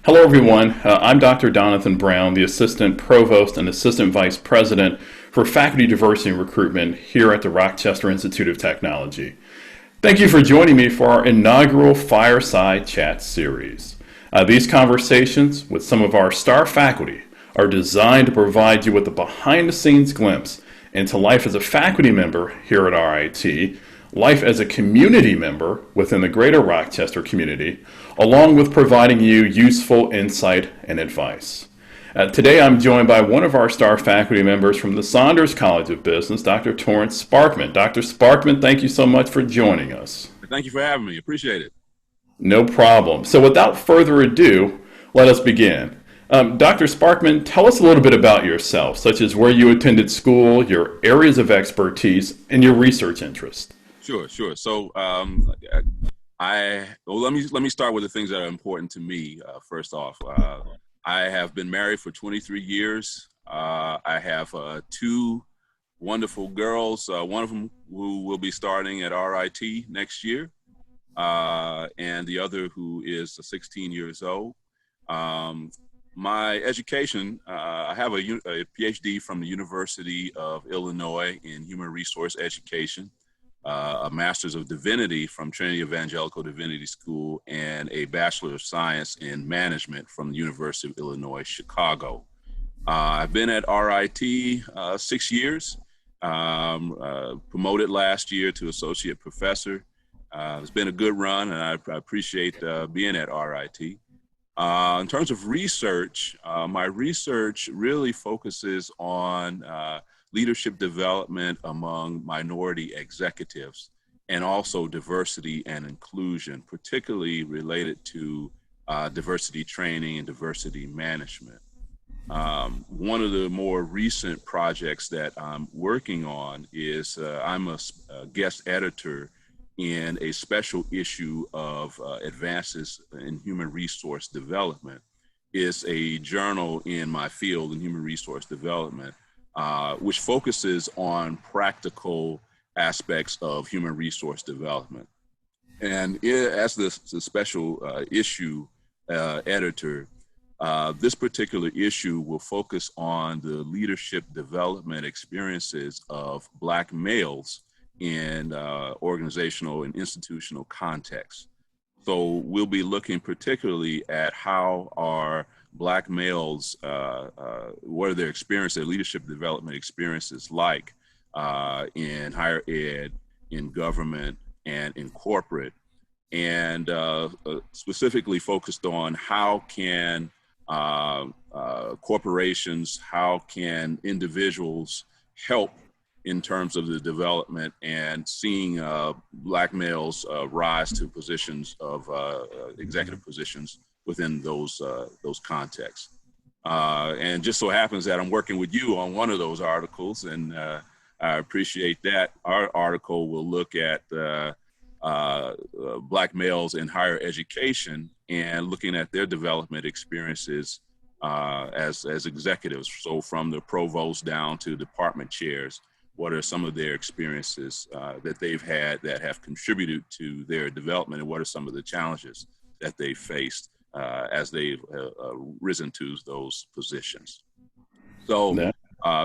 Hello, everyone. I'm Dr. Donathan Brown, the Assistant Provost and Assistant Vice President for Faculty Diversity and Recruitment here at the Rochester Institute of Technology. Thank you for joining me for our inaugural Fireside Chat series. These conversations with some of our star faculty are designed to provide you with a behind-the-scenes glimpse into life as a faculty member here at RIT, life as a community member within the greater Rochester community, along with providing you useful insight and advice. Today I'm joined by one of our star faculty members from the Saunders College of Business, Dr. Torrence Sparkman. Dr. Sparkman, thank you so much for joining us. Thank you for having me. Appreciate it. No problem. So without further ado, let us begin. Dr. Sparkman, tell us a little bit about yourself, such as where you attended school, your areas of expertise, and your research interests. Sure. So let me start with the things that are important to me. First off, I have been married for 23 years. I have two wonderful girls, one of them who will be starting at RIT next year, and the other who is 16 years old. My education, I have a PhD from the University of Illinois in Human Resource Education, a Master's of Divinity from Trinity Evangelical Divinity School, and a Bachelor of Science in Management from the University of Illinois, Chicago. I've been at RIT 6 years, promoted last year to Associate Professor. It's been a good run, and I appreciate being at RIT. In terms of research, my research really focuses on leadership development among minority executives and also diversity and inclusion, particularly related to diversity training and diversity management. One of the more recent projects that I'm working on is I'm a guest editor in a special issue of Advances in Human Resource Development. It's a journal in my field in human resource development, which focuses on practical aspects of human resource development. And as the special issue editor, this particular issue will focus on the leadership development experiences of Black males in organizational and institutional contexts. So we'll be looking particularly at how are Black males, what are their experiences, their leadership development experiences like in higher ed, in government, and in corporate, and specifically focused on how can corporations, how can individuals help in terms of the development and seeing Black males rise to positions of executive positions within those contexts. And just so happens that I'm working with you on one of those articles, and I appreciate that. Our article will look at Black males in higher education and looking at their development experiences as executives. So from the provost down to department chairs, what are some of their experiences that they've had that have contributed to their development, and what are some of the challenges that they faced as they've risen to those positions? So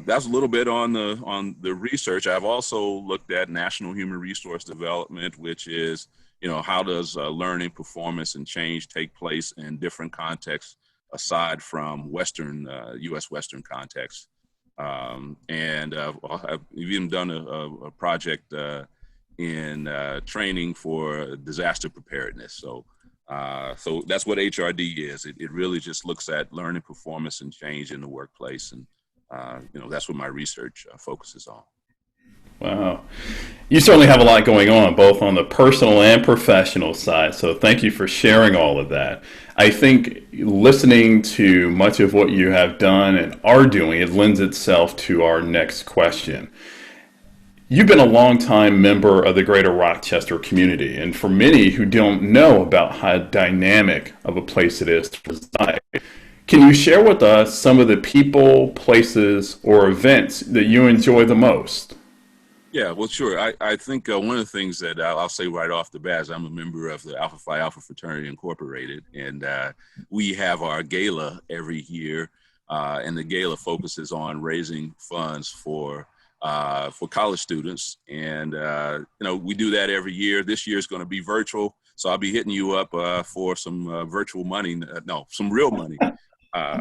that's a little bit on the research. I've also looked at national human resource development, which is, how does learning, performance, and change take place in different contexts aside from Western, U.S. Western contexts. And I've even done a project in training for disaster preparedness. So that's what HRD is. It really just looks at learning, performance, and change in the workplace. And, that's what my research focuses on. Wow. You certainly have a lot going on, both on the personal and professional side. So thank you for sharing all of that. I think listening to much of what you have done and are doing, it lends itself to our next question. You've been a longtime member of the greater Rochester community, and for many who don't know about how dynamic of a place it is to reside, can you share with us some of the people, places, or events that you enjoy the most? Yeah, well, sure. I think one of the things that I'll say right off the bat is I'm a member of the Alpha Phi Alpha Fraternity Incorporated, and we have our gala every year, and the gala focuses on raising funds for college students, and we do that every year. This year is going to be virtual, so I'll be hitting you up for some virtual money, no, some real money uh,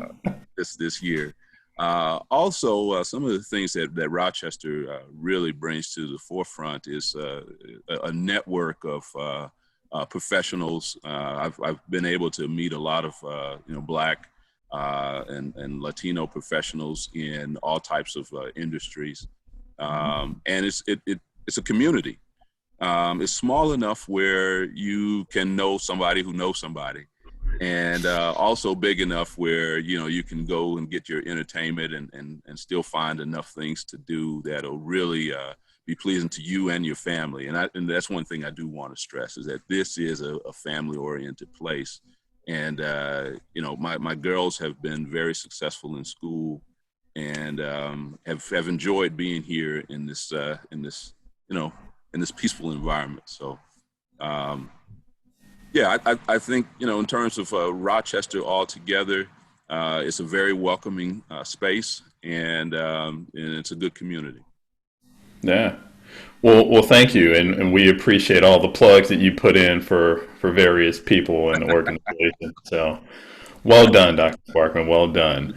this year. Also, some of the things that Rochester really brings to the forefront is a network of professionals. I've been able to meet a lot of Black and Latino professionals in all types of industries, and it's a community. It's small enough where you can know somebody who knows somebody, and also big enough where you can go and get your entertainment and still find enough things to do that'll really be pleasing to you and your family. And that's one thing I do want to stress, is that this is a family oriented place. And my girls have been very successful in school, and have enjoyed being here in this peaceful environment. So yeah, I think, in terms of Rochester altogether, it's a very welcoming space, and it's a good community. Yeah. Well, thank you, and we appreciate all the plugs that you put in for various people and organizations. So, well done, Dr. Sparkman. Well done.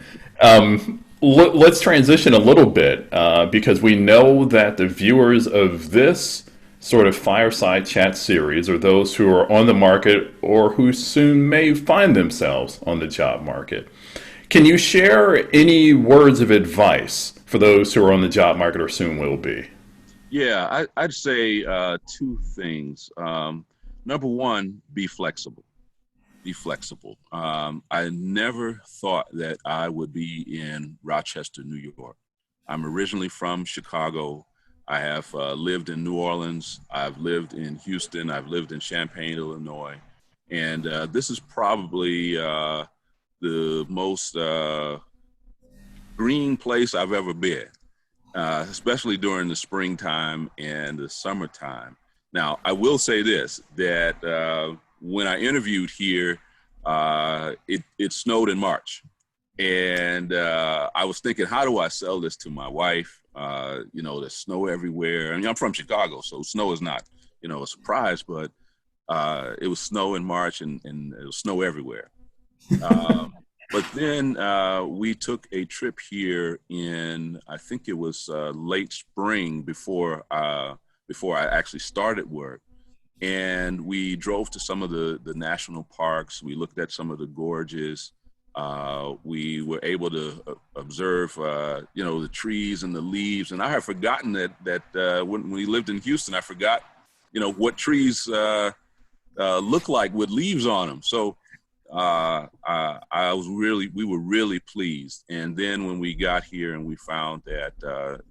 Let's transition a little bit because we know that the viewers of this sort of fireside chat series are those who are on the market or who soon may find themselves on the job market. Can you share any words of advice for those who are on the job market or soon will be? Yeah, I'd say two things. Number one, be flexible. Be flexible. I never thought that I would be in Rochester, New York. I'm originally from Chicago. I have lived in New Orleans. I've lived in Houston. I've lived in Champaign, Illinois. And this is probably the most green place I've ever been, especially during the springtime and the summertime. Now, I will say this, that when I interviewed here, it snowed in March. And I was thinking, how do I sell this to my wife? There's snow everywhere. I mean, I'm from Chicago, so snow is not, a surprise, but it was snow in March, and it was snow everywhere. But then we took a trip here in, I think it was late spring before I actually started work. And we drove to some of the national parks. We looked at some of the gorges. We were able to observe, the trees and the leaves. And I had forgotten that when we lived in Houston, I forgot, what trees look like with leaves on them. So we were really pleased. And then when we got here and we found that,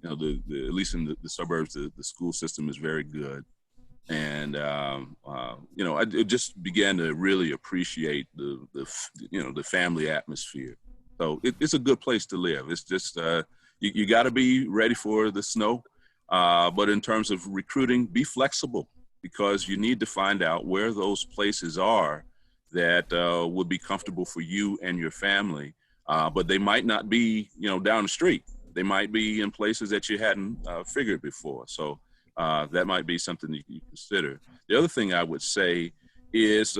at least in the suburbs, the school system is very good. And I just began to really appreciate the family atmosphere. So it's a good place to live. It's just you got to be ready for the snow, but in terms of recruiting, be flexible, because you need to find out where those places are that would be comfortable for you and your family. But they might not be down the street. They might be in places that you hadn't figured before. So that might be something that you consider. The other thing I would say is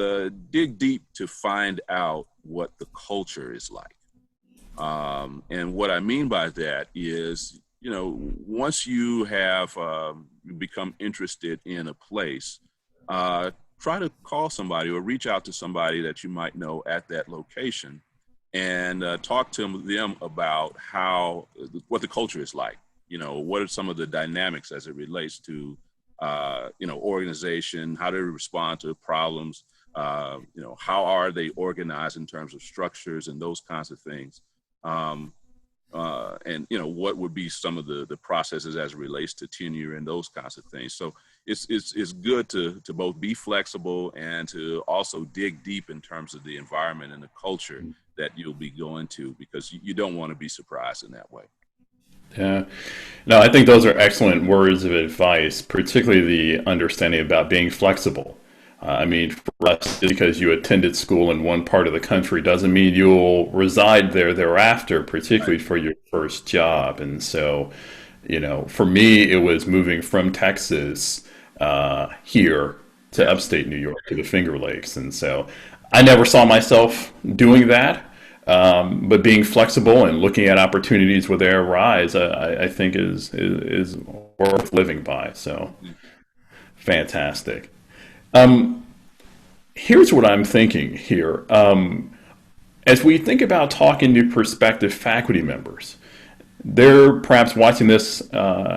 dig deep to find out what the culture is like. And what I mean by that is, once you have become interested in a place, try to call somebody or reach out to somebody that you might know at that location, and talk to them about what the culture is like. What are some of the dynamics as it relates to, organization, how they respond to problems, how are they organized in terms of structures and those kinds of things. And what would be some of the processes as it relates to tenure and those kinds of things. So it's good to both be flexible and to also dig deep in terms of the environment and the culture that you'll be going to, because you don't want to be surprised in that way. Yeah. No, I think those are excellent words of advice, particularly the understanding about being flexible. I mean, for us, just because you attended school in one part of the country doesn't mean you'll reside there thereafter, Right. particularly for your first job. And so, for me, it was moving from Texas here to Yes. upstate New York to the Finger Lakes. And so I never saw myself doing that. But being flexible and looking at opportunities where they arise, I think is worth living by. So fantastic. Here's what I'm thinking here. As we think about talking to prospective faculty members, they're perhaps watching this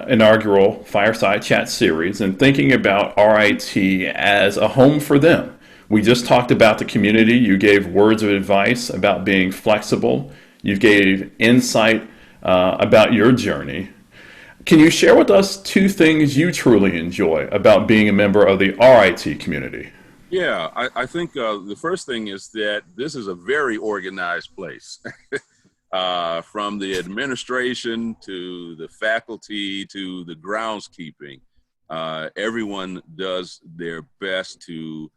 inaugural Fireside Chat series and thinking about RIT as a home for them. We just talked about the community. You gave words of advice about being flexible. You gave insight about your journey. Can you share with us two things you truly enjoy about being a member of the RIT community? Yeah, I think the first thing is that this is a very organized place. From the administration to the faculty to the groundskeeping, everyone does their best to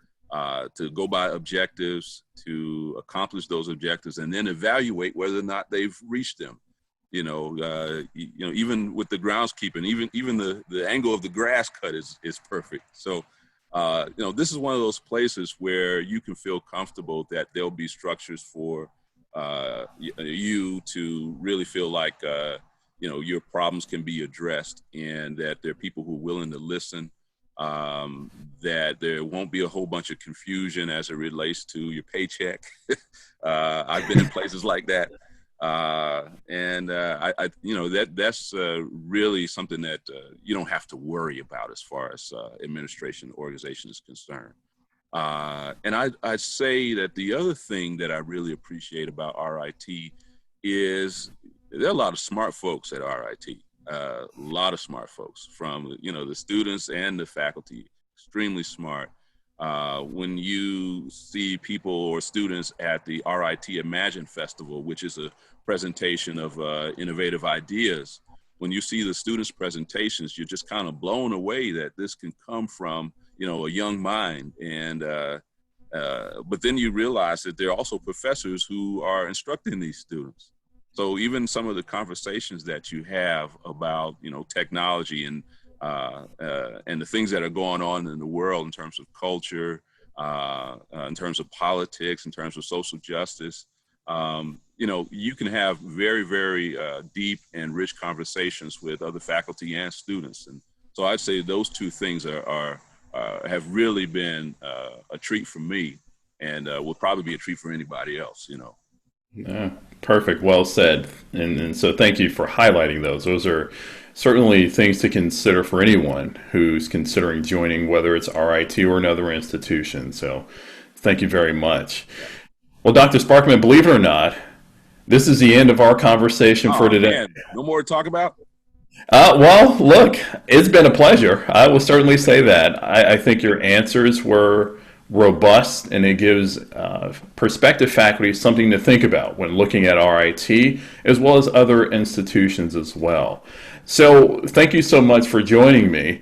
go by objectives, to accomplish those objectives, and then evaluate whether or not they've reached them. Even with the groundskeeping, even the angle of the grass cut is perfect. So, this is one of those places where you can feel comfortable that there'll be structures for you to really feel like your problems can be addressed, and that there are people who are willing to listen. That there won't be a whole bunch of confusion as it relates to your paycheck. I've been in places like that. That's really something that you don't have to worry about as far as administration and organization is concerned. And I'd say that the other thing that I really appreciate about RIT is there are a lot of smart folks at RIT. A lot of smart folks, from the students and the faculty, extremely smart. When you see people or students at the RIT Imagine Festival, which is a presentation of innovative ideas, when you see the students' presentations, you're just kind of blown away that this can come from a young mind. And but then you realize that there are also professors who are instructing these students. So even some of the conversations that you have about, technology and the things that are going on in the world in terms of culture, in terms of politics, in terms of social justice, you can have very, very deep and rich conversations with other faculty and students. And so I'd say those two things have really been a treat for me, and will probably be a treat for anybody else. Yeah, perfect. Well said. And so thank you for highlighting those. Those are certainly things to consider for anyone who's considering joining, whether it's RIT or another institution. So thank you very much. Well, Dr. Sparkman, believe it or not, this is the end of our conversation for Oh today. man, no more to talk about? Well, look, it's been a pleasure. I will certainly say that. I think your answers were robust, and it gives prospective faculty something to think about when looking at RIT, as well as other institutions as well. So thank you so much for joining me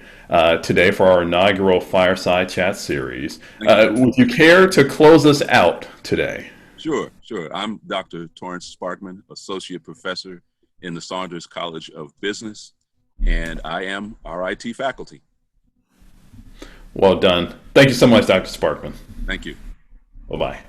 today for our inaugural Fireside Chat series. Thank you. Would you care to close us out today? Sure. I'm Dr. Torrence Sparkman, Associate Professor in the Saunders College of Business, and I am RIT faculty. Well done. Thank you so much, Dr. Sparkman. Thank you. Bye-bye.